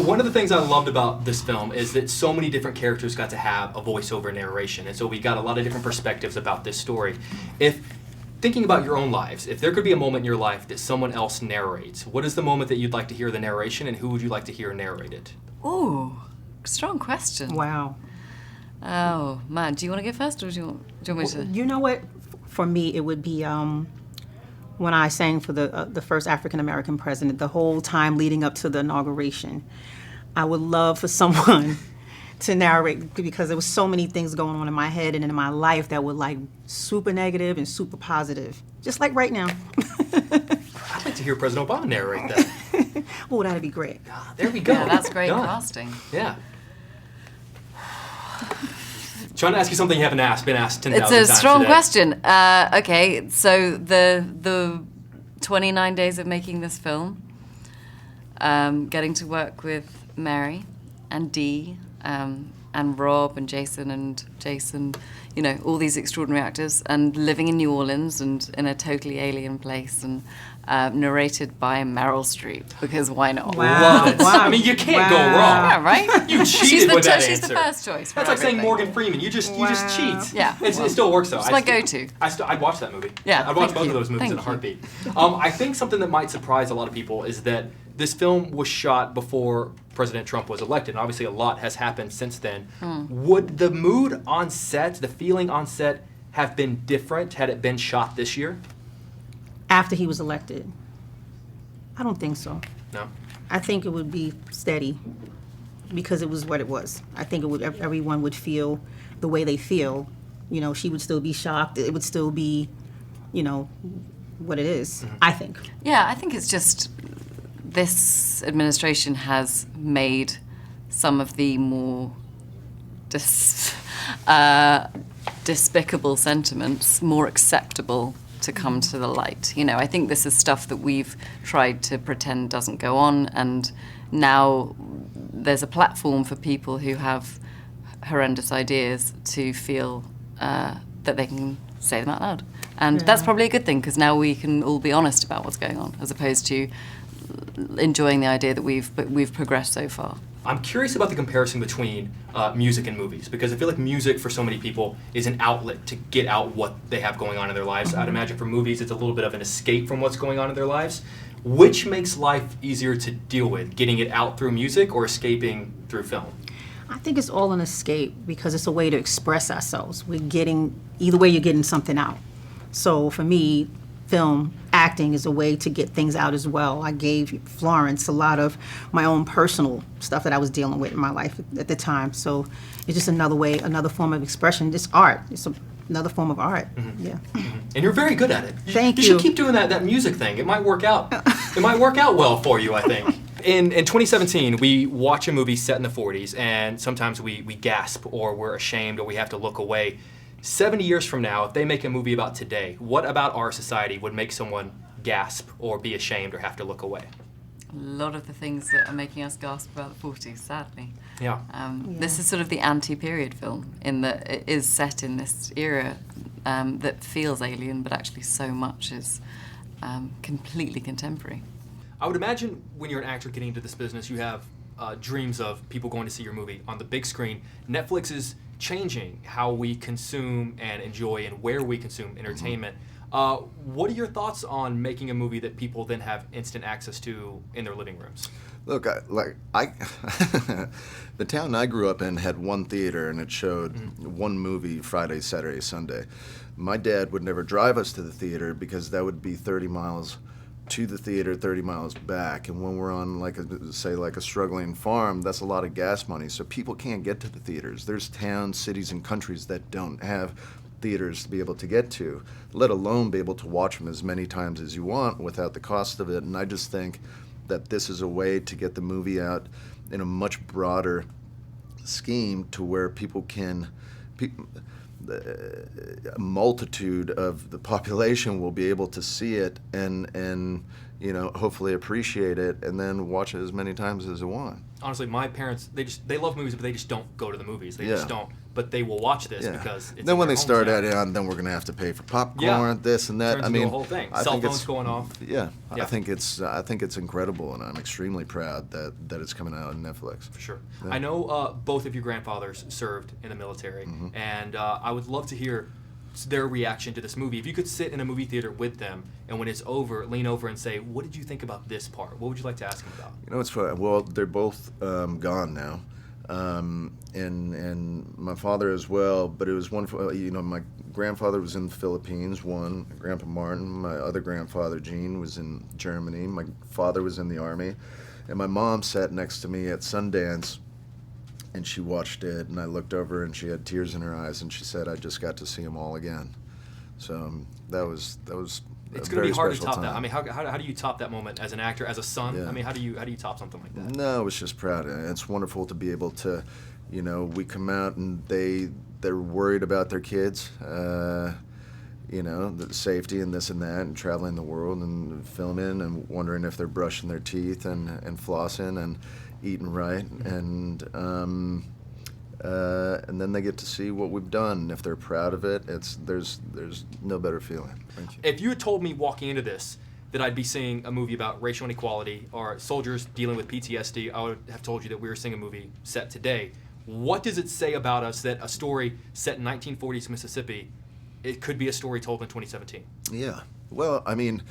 One of the things I loved about this film is that so many different characters got to have a voiceover narration, and so we got a lot of different perspectives about this story. If thinking about your own lives, if there could be a moment in your life that someone else narrates, what is the moment that you'd like to hear the narration, and who would you like to hear narrate it? Ooh, strong question. Wow. Oh, man. Do you want to go first, or do you want me to? You know what? For me, it would be when I sang for the first African-American president, the whole time leading up to the inauguration. I would love for someone to narrate, because there was so many things going on in my head and in my life that were like super negative and super positive, just like right now. I'd like to hear President Obama narrate that. Oh, that'd be great. There we go. Yeah, that's great Done. casting. Yeah. Trying to ask you something you haven't been asked 10,000 times It's a strong today. question. Okay, so the 29 days of making this film, getting to work with Mary and Dee, and Rob and Jason, you know, all these extraordinary actors, and living in New Orleans and in a totally alien place, and narrated by Meryl Streep, because why not? Wow. Love it. Wow. I mean, you can't go Wow. wrong. Yeah, right? You cheated with that She's answer. the first choice. That's like saying Morgan Freeman. You just cheat. Yeah. It still works though. It's my go-to. I'd watch that movie. Yeah, I'd watch thank both you. of those movies Thank in a you. heartbeat. I think something that might surprise a lot of people is that this film was shot before President Trump was elected, and obviously a lot has happened since then. Would the mood on set, the feeling on set, have been different had it been shot this year? After he was elected? I don't think so. No. I think it would be steady, because it was what it was. I think it would. Everyone would feel the way they feel. You know, she would still be shocked. It would still be, you know, what it is, I think. Yeah, I think it's just this administration has made some of the more despicable sentiments more acceptable to come to the light. You know, I think this is stuff that we've tried to pretend doesn't go on, and now there's a platform for people who have horrendous ideas to feel that they can say them out loud. And that's probably a good thing, because now we can all be honest about what's going on, as opposed to enjoying the idea that we've progressed so far. I'm curious about the comparison between music and movies, because I feel like music for so many people is an outlet to get out what they have going on in their lives. I'd imagine for movies it's a little bit of an escape from what's going on in their lives. Which makes life easier to deal with, getting it out through music or escaping through film? I think it's all an escape, because it's a way to express ourselves. Either way, you're getting something out. So for me, film, acting is a way to get things out as well. I gave Florence a lot of my own personal stuff that I was dealing with in my life at the time. So it's just another way, another form of expression. It's art. It's another form of art. Yeah. And you're very good at it. Thank you. You should keep doing that music thing. It might work out. It might work out well for you, I think. In 2017, we watch a movie set in the 40s, and sometimes we gasp, or we're ashamed, or we have to look away. 70 years from now, if they make a movie about today, what about our society would make someone gasp or be ashamed or have to look away? A lot of the things that are making us gasp about the 40s, sadly. Yeah. This is sort of the anti-period film, in that it is set in this era that feels alien, but actually so much is completely contemporary. I would imagine when you're an actor getting into this business, you have dreams of people going to see your movie on the big screen. Netflix is changing how we consume and enjoy and where we consume entertainment. What are your thoughts on making a movie that people then have instant access to in their living rooms? Look, the town I grew up in had one theater, and it showed one movie Friday, Saturday, Sunday. My dad would never drive us to the theater, because that would be 30 miles to the theater, 30 miles back. And when we're on, like a struggling farm, that's a lot of gas money. So people can't get to the theaters. There's towns, cities, and countries that don't have theaters to be able to get to, let alone be able to watch them as many times as you want without the cost of it. And I just think that this is a way to get the movie out in a much broader scheme, to where people can, a multitude of the population will be able to see it and hopefully appreciate it and then watch it as many times as they want. Honestly, my parents, they love movies, but they just don't go to the movies. They Yeah. just don't. But they will watch this Yeah. because it's then in when their they start hometown. at it, then we're going to have to pay for popcorn, Yeah. this and that. Turns I into mean, a whole thing. I Cell think phones it's going off. Yeah, Yeah. I think it's incredible, and I'm extremely proud that it's coming out on Netflix. For sure. Yeah. I know both of your grandfathers served in the military, Mm-hmm. and I would love to hear their reaction to this movie. If you could sit in a movie theater with them, and when it's over, lean over and say, "What did you think about this part?" What would you like to ask them about? It's fun. Well, they're both gone now, and my father as well. But it was wonderful. My grandfather was in the Philippines. Grandpa Martin. My other grandfather Gene was in Germany. My father was in the Army, and my mom sat next to me at Sundance. And she watched it, and I looked over, and she had tears in her eyes, and she said, "I just got to see them all again." So that was It's a going to very be hard to special top that. time. I mean, how do you top that moment as an actor, as a son? Yeah. I mean, how do you top something like that? No, I was just proud. And it's wonderful to be able to, we come out and they're worried about their kids, the safety and this and that, and traveling the world and filming and wondering if they're brushing their teeth and flossing and eating right, and then they get to see what we've done. And if they're proud of it, there's no better feeling. Thank you. If you had told me walking into this that I'd be seeing a movie about racial inequality or soldiers dealing with PTSD, I would have told you that we were seeing a movie set today. What does it say about us that a story set in 1940s Mississippi, it could be a story told in 2017? Yeah. Well, I mean,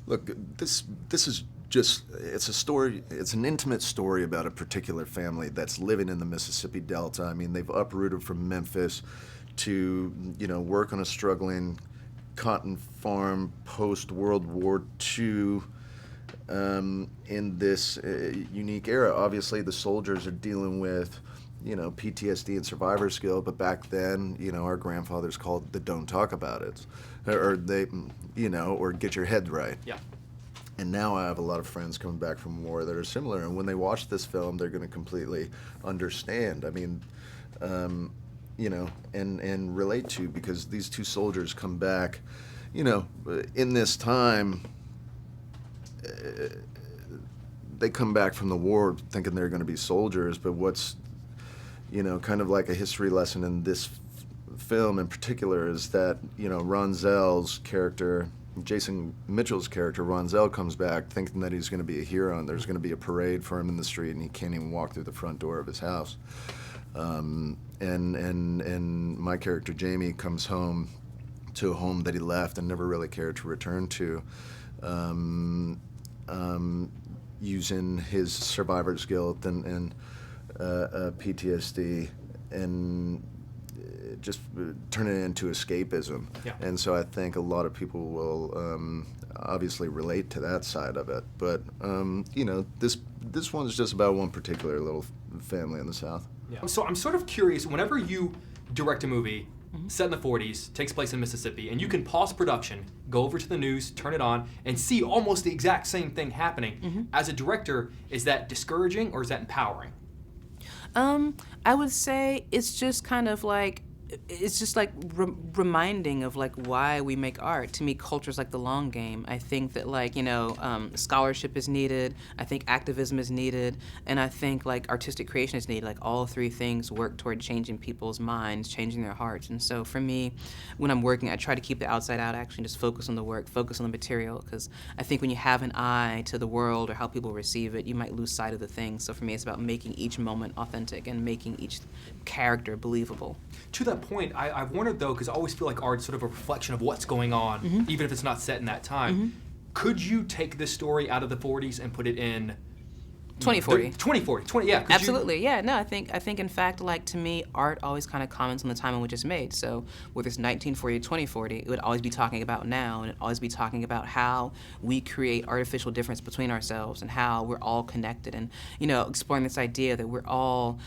look, this is just, it's a story, it's an intimate story about a particular family that's living in the Mississippi Delta. I mean, they've uprooted from Memphis to, work on a struggling cotton farm post-World War II in this unique era. Obviously, the soldiers are dealing with, PTSD and survivor's guilt, but back then, our grandfathers called it the "don't talk about it," or they, or get your head right. Yeah. And now I have a lot of friends coming back from war that are similar, and when they watch this film, they're going to completely understand. I mean, and relate to, because these two soldiers come back, in this time. They come back from the war thinking they're going to be soldiers, but what's, kind of like a history lesson in this film in particular is that, Ronzell's character, Jason Mitchell's character, Ronzell, comes back thinking that he's going to be a hero and there's going to be a parade for him in the street, and he can't even walk through the front door of his house. And my character, Jamie, comes home to a home that he left and never really cared to return to, using his survivor's guilt and PTSD and just turn it into escapism. Yeah. And so I think a lot of people will obviously relate to that side of it. But this one's just about one particular little family in the South. Yeah. So I'm sort of curious, whenever you direct a movie set in the 40s, takes place in Mississippi, and you can pause production, go over to the news, turn it on, and see almost the exact same thing happening. As a director, is that discouraging or is that empowering? I would say it's just kind of like, it's just like reminding of like why we make art. To me, culture is like the long game. I think that scholarship is needed. I think activism is needed, and I think like artistic creation is needed. Like all three things work toward changing people's minds, changing their hearts. And so for me, when I'm working, I try to keep the outside out. Actually, just focus on the work, focus on the material, because I think when you have an eye to the world or how people receive it, you might lose sight of the things. So for me, it's about making each moment authentic and making each character believable. To that point, I've wondered though, because I always feel like art's sort of a reflection of what's going on, even if it's not set in that time. Could you take this story out of the 40s and put it in 2040. 2040, yeah. Absolutely, yeah. No, I think in fact, like to me, art always kind of comments on the time in which it's made. So whether it's 1940 or 2040, it would always be talking about now, and it'd always be talking about how we create artificial difference between ourselves and how we're all connected, and exploring this idea that we're all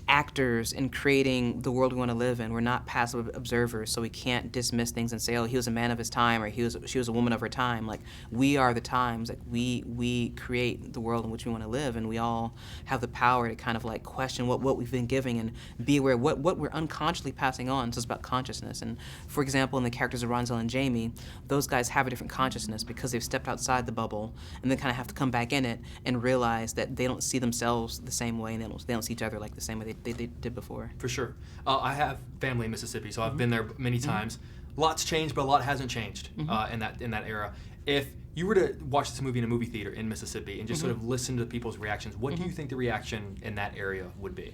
actors in creating the world we want to live in. We're not passive observers, so we can't dismiss things and say, oh, he was a man of his time, or she was a woman of her time. Like, we are the times. Like, we create the world in which we want to live, and we all have the power to kind of like question what we've been giving and be aware of what we're unconsciously passing on. So it's about consciousness. And for example, in the characters of Ronzel and Jamie, those guys have a different consciousness because they've stepped outside the bubble and then kind of have to come back in it and realize that they don't see themselves the same way, and they don't see each other like the same way they did before. For sure. I have family in Mississippi, so I've been there many times. Lots changed, but a lot hasn't changed in that era. If you were to watch this movie in a movie theater in Mississippi and just sort of listen to people's reactions, what do you think the reaction in that area would be?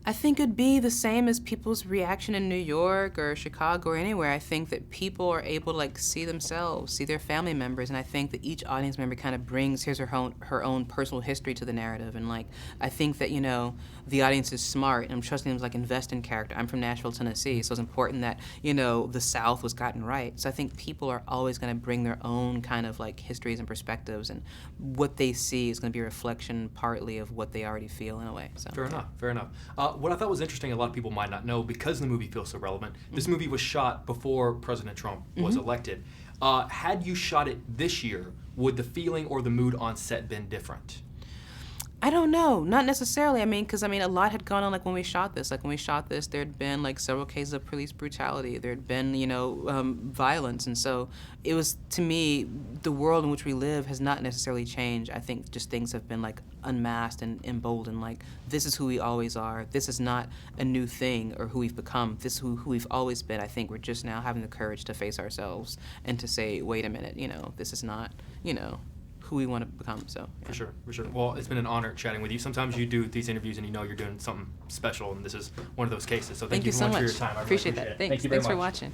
I think it'd be the same as people's reaction in New York or Chicago or anywhere. I think that people are able to like see themselves, see their family members, and I think that each audience member kind of brings his or her own personal history to the narrative. And like, I think that, you know, the audience is smart, and I'm trusting them to like invest in character. I'm from Nashville, Tennessee, so it's important that, you know, the South was gotten right. So I think people are always going to bring their own kind of like histories and perspectives, and what they see is going to be a reflection partly of what they already feel in a way. So Fair enough. What I thought was interesting, a lot of people might not know, because the movie feels so relevant, this movie was shot before President Trump was elected. Had you shot it this year, would the feeling or the mood on set been different? I don't know, not necessarily. I mean, because a lot had gone on like when we shot this. Like when we shot this, there'd been like several cases of police brutality. There'd been, you know, violence, and so it was, to me, the world in which we live has not necessarily changed. I think just things have been like unmasked and emboldened. Like, this is who we always are. This is not a new thing or who we've become. This is who we've always been. I think we're just now having the courage to face ourselves and to say, wait a minute, you know, this is not, you know, who we want to become. So yeah. For sure. Well, it's been an honor chatting with you. Sometimes you do these interviews and you know you're doing something special, and this is one of those cases. So thank you so much for your time. I really appreciate that. it. Thanks. Thank you very Thanks for much. watching.